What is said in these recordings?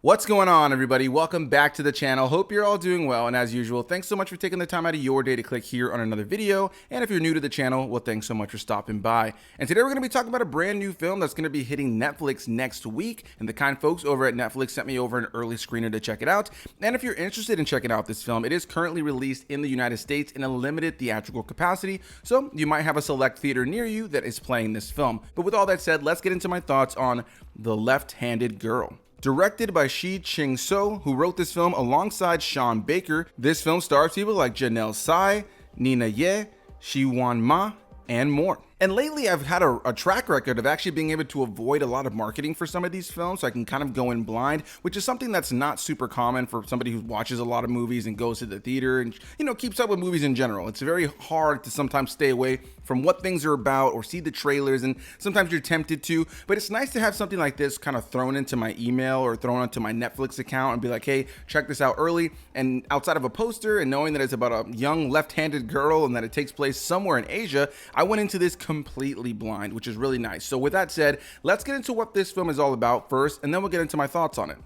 What's going on, everybody? Welcome back to the channel. Hope you're all doing well, and as usual, thanks so much for taking the time out of your day to click here on another video. And if you're new to the channel, well, thanks so much for stopping by. And today we're going to be talking about a brand new film that's going to be hitting Netflix next week, and the kind folks over at Netflix sent me over an early screener to check it out. And if you're interested in checking out this film, it is currently released in the United States in a limited theatrical capacity, so you might have a select theater near you that is playing this film. But with all that said, let's get into my thoughts on The Left-Handed Girl. Directed by Shih-Ching Tsou, who wrote this film alongside Sean Baker, this film stars people like Janel, Tsai, Nina Ye, Shi-Yuan Ma, and more. And lately I've had a track record of actually being able to avoid a lot of marketing for some of these films, so I can kind of go in blind, which is something that's not super common for somebody who watches a lot of movies and goes to the theater and, you know, keeps up with movies in general. It's very hard to sometimes stay away from what things are about or see the trailers, and sometimes you're tempted to, but it's nice to have something like this kind of thrown into my email or thrown into my Netflix account and be like, hey, check this out early. And outside of a poster and knowing that it's about a young left-handed girl and that it takes place somewhere in Asia, I went into this completely blind, which is really nice. So with that said, let's get into what this film is all about first, and then we'll get into my thoughts on it.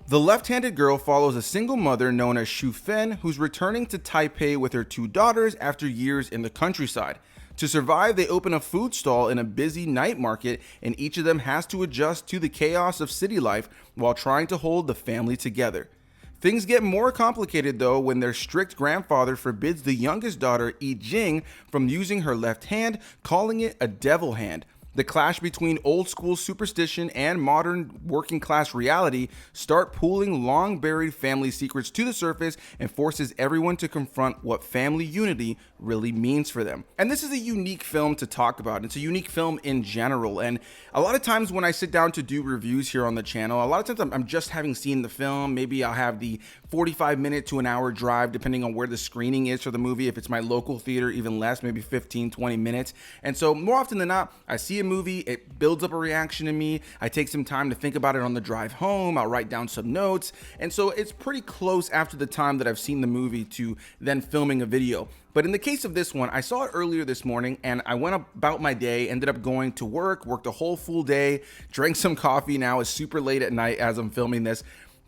The Left-Handed Girl follows a single mother known as Shi-Yuan, who's returning to Taipei with her two daughters after years in the countryside. To survive, they open a food stall in a busy night market, and each of them has to adjust to the chaos of city life while trying to hold the family together. Things get more complicated though when their strict grandfather forbids the youngest daughter, Yi-Jing, from using her left hand, calling it a devil hand. The clash between old school superstition and modern working class reality start pulling long buried family secrets to the surface and forces everyone to confront what family unity really means for them. And this is a unique film to talk about. It's a unique film in general. And a lot of times when I sit down to do reviews here on the channel, a lot of times I'm just having seen the film. Maybe I'll have the 45-minute to an hour drive depending on where the screening is for the movie. If it's my local theater, even less, maybe 15-20 minutes. And so more often than not, I see a movie, it builds up a reaction in me. I take some time to think about it on the drive home. I'll write down some notes. And so it's pretty close after the time that I've seen the movie to then filming a video. But in the case of this one, I saw it earlier this morning and I went about my day, ended up going to work, worked a whole full day, drank some coffee. Now it's super late at night as I'm filming this.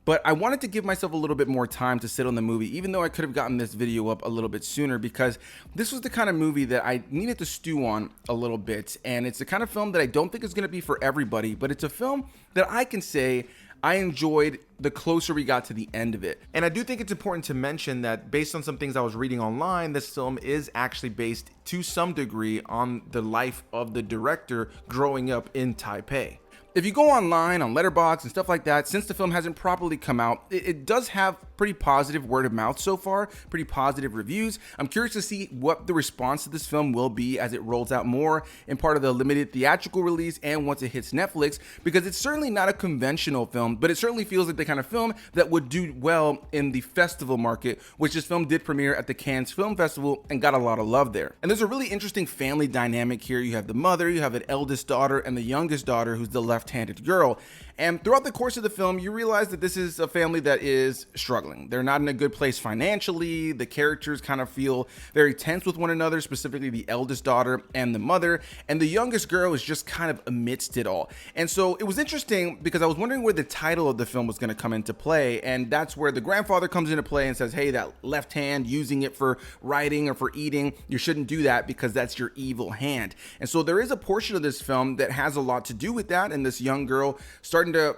But I wanted to give myself a little bit more time to sit on the movie, even though I could have gotten this video up a little bit sooner, because this was the kind of movie that I needed to stew on a little bit. And it's the kind of film that I don't think is going to be for everybody, but it's a film that I can say I enjoyed the closer we got to the end of it. And I do think it's important to mention that based on some things I was reading online, this film is actually based to some degree on the life of the director growing up in Taipei. If you go online on Letterboxd and stuff like that, since the film hasn't properly come out, it does have pretty positive word of mouth so far, pretty positive reviews. I'm curious to see what the response to this film will be as it rolls out more in part of the limited theatrical release and once it hits Netflix, because it's certainly not a conventional film, but it certainly feels like the kind of film that would do well in the festival market, which this film did premiere at the Cannes Film Festival and got a lot of love there. And there's a really interesting family dynamic here. You have the mother, you have an eldest daughter, and the youngest daughter who's the left-handed girl. And throughout the course of the film, you realize that this is a family that is struggling. They're not in a good place financially. The characters kind of feel very tense with one another, specifically the eldest daughter and the mother. And the youngest girl is just kind of amidst it all. And so it was interesting because I was wondering where the title of the film was going to come into play. And that's where the grandfather comes into play and says, hey, that left hand, using it for writing or for eating, you shouldn't do that because that's your evil hand. And so there is a portion of this film that has a lot to do with that. And this young girl starting to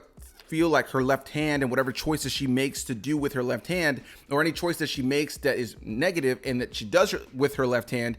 feel like her left hand and whatever choices she makes to do with her left hand, or any choice that she makes that is negative and that she does with her left hand,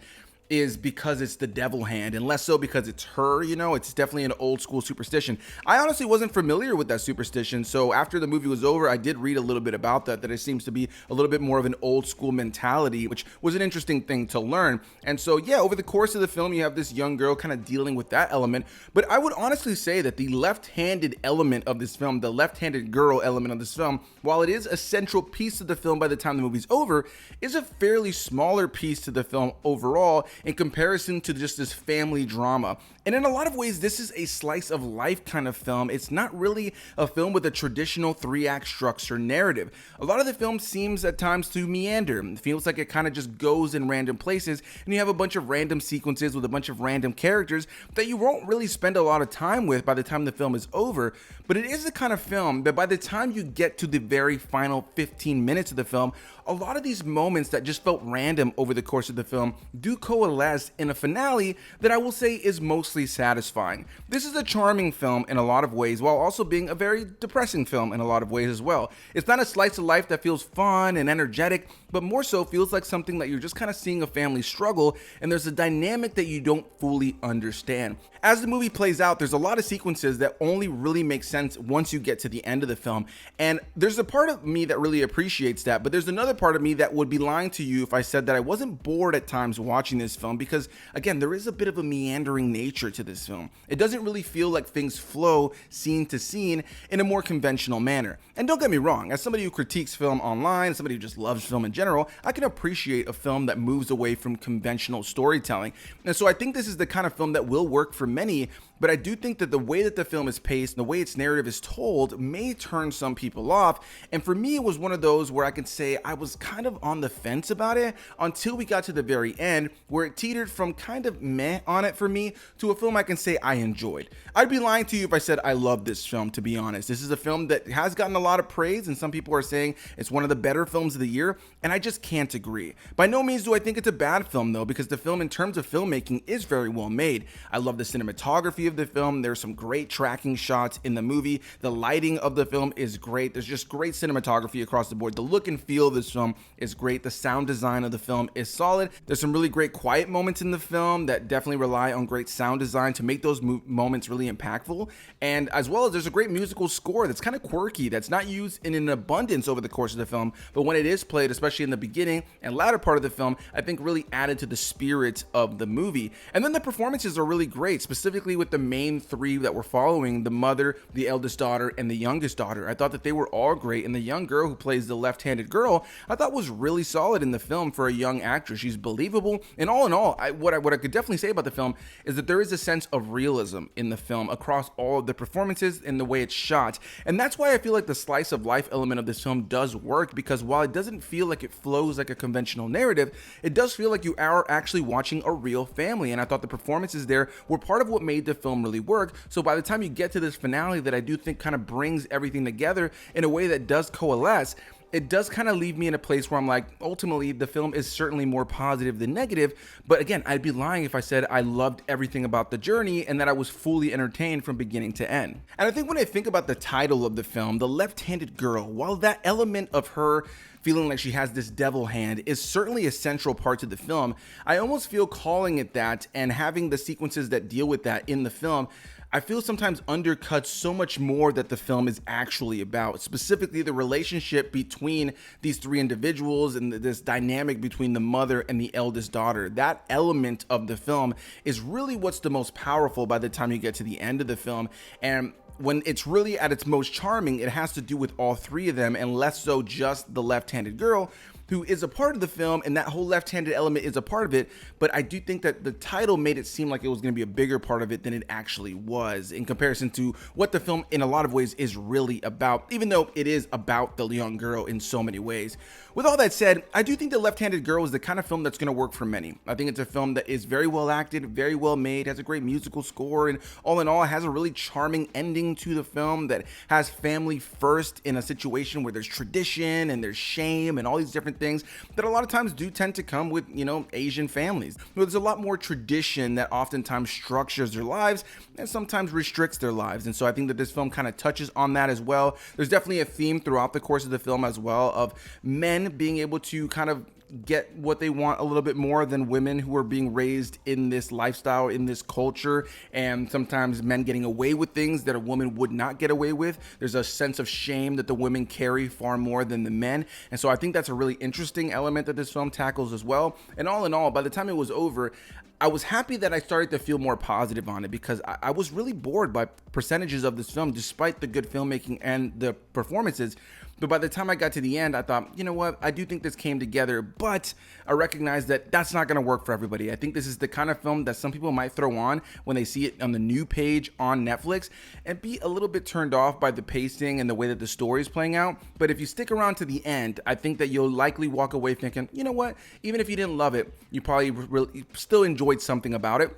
is because it's the devil hand, and less so because it's her. You know, it's definitely an old school superstition. I honestly wasn't familiar with that superstition, so after the movie was over, I did read a little bit about that it seems to be a little bit more of an old school mentality, which was an interesting thing to learn. And so yeah, over the course of the film, you have this young girl kind of dealing with that element. But I would honestly say that the left-handed element of this film, the left-handed girl element of this film, while it is a central piece of the film by the time the movie's over, is a fairly smaller piece to the film overall, in comparison to just this family drama. And in a lot of ways, this is a slice of life kind of film. It's not really a film with a traditional 3-act structure narrative. A lot of the film seems at times to meander. It feels like it kind of just goes in random places, and you have a bunch of random sequences with a bunch of random characters that you won't really spend a lot of time with by the time the film is over. But it is the kind of film that by the time you get to the very final 15 minutes of the film, a lot of these moments that just felt random over the course of the film do coalesce in a finale that I will say is mostly satisfying. This is a charming film in a lot of ways, while also being a very depressing film in a lot of ways as well. It's not a slice of life that feels fun and energetic, but more so feels like something that you're just kind of seeing a family struggle, and there's a dynamic that you don't fully understand. As the movie plays out, there's a lot of sequences that only really make sense once you get to the end of the film, and there's a part of me that really appreciates that, but there's another part of me that would be lying to you if I said that I wasn't bored at times watching this film, because again, there is a bit of a meandering nature to this film. It doesn't really feel like things flow scene to scene in a more conventional manner. And don't get me wrong, as somebody who critiques film online, somebody who just loves film in general, I can appreciate a film that moves away from conventional storytelling. And so I think this is the kind of film that will work for many, but I do think that the way that the film is paced and the way its narrative is told may turn some people off. And for me, it was one of those where I could say I was kind of on the fence about it until we got to the very end, where it teetered from kind of meh on it for me to a film I can say I enjoyed. I'd be lying to you if I said I love this film, to be honest. This is a film that has gotten a lot of praise, and some people are saying it's one of the better films of the year, and I just can't agree. By no means do I think it's a bad film though, because the film in terms of filmmaking is very well made. I love the cinematography of the film. There's some great tracking shots in the movie. The lighting of the film is great. There's just great cinematography across the board. The look and feel of this film is great. The sound design of the film is solid. There's some really great quiet moments in the film that definitely rely on great sound design to make those moments really impactful. And as well as there's a great musical score that's kind of quirky, that's not used in an abundance over the course of the film, but when it is played, especially in the beginning and latter part of the film, I think really added to the spirit of the movie. And then the performances are really great, specifically with the main three that we're following: the mother, the eldest daughter, and the youngest daughter. I thought that they were all great, and the young girl who plays the left-handed girl, I thought was really solid in the film for a young actress. She's believable, and all in all, what I could definitely say about the film is that there is a sense of realism in the film across all of the performances and the way it's shot. And that's why I feel like the slice of life element of this film does work, because while it doesn't feel like it flows like a conventional narrative, it does feel like you are actually watching a real family. And I thought the performances there were part of what made the film really work. So by the time you get to this finale that I do think kind of brings everything together in a way that does coalesce, it does kind of leave me in a place where I'm like, ultimately, the film is certainly more positive than negative. But again, I'd be lying if I said I loved everything about the journey and that I was fully entertained from beginning to end. And I think when I think about the title of the film, The Left-Handed Girl, while that element of her feeling like she has this devil hand is certainly a central part to the film, I almost feel calling it that and having the sequences that deal with that in the film, I feel sometimes undercuts so much more that the film is actually about, specifically the relationship between these three individuals and this dynamic between the mother and the eldest daughter. That element of the film is really what's the most powerful by the time you get to the end of the film. And when it's really at its most charming, it has to do with all three of them and less so just the left-handed girl, who is a part of the film, and that whole left-handed element is a part of it. But I do think that the title made it seem like it was going to be a bigger part of it than it actually was in comparison to what the film in a lot of ways is really about, even though it is about the young girl in so many ways. With all that said, I do think The Left-Handed Girl is the kind of film that's going to work for many. I think it's a film that is very well acted, very well made, has a great musical score, and all in all, has a really charming ending to the film that has family first in a situation where there's tradition and there's shame and all these different things that a lot of times do tend to come with, Asian families. There's a lot more tradition that oftentimes structures their lives and sometimes restricts their lives. And so I think that this film kind of touches on that as well. There's definitely a theme throughout the course of the film as well of men being able to kind of get what they want a little bit more than women who are being raised in this lifestyle, in this culture, and sometimes men getting away with things that a woman would not get away with. There's a sense of shame that the women carry far more than the men, and so I think that's a really interesting element that this film tackles as well. And all in all, by the time it was over, I was happy that I started to feel more positive on it, because I was really bored by percentages of this film, despite the good filmmaking and the performances. But by the time I got to the end, I thought, you know what, I do think this came together, but I recognize that that's not going to work for everybody. I think this is the kind of film that some people might throw on when they see it on the new page on Netflix and be a little bit turned off by the pacing and the way that the story is playing out. But if you stick around to the end, I think that you'll likely walk away thinking, you know what, even if you didn't love it, you probably really still enjoyed something about it.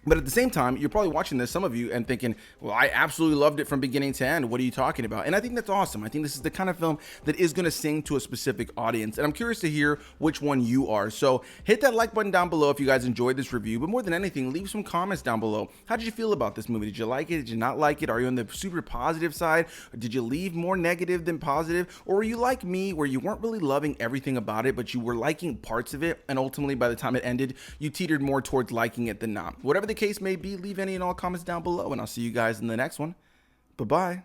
But at the same time, you're probably watching this, some of you, and thinking, well, I absolutely loved it from beginning to end. What are you talking about? And I think that's awesome. I think this is the kind of film that is going to sing to a specific audience. And I'm curious to hear which one you are. So hit that like button down below if you guys enjoyed this review. But more than anything, leave some comments down below. How did you feel about this movie? Did you like it? Did you not like it? Are you on the super positive side? Or did you leave more negative than positive? Or were you like me, where you weren't really loving everything about it, but you were liking parts of it, and ultimately by the time it ended, you teetered more towards liking it than not? Whatever the case may be, leave any and all comments down below, and I'll see you guys in the next one. Bye-bye.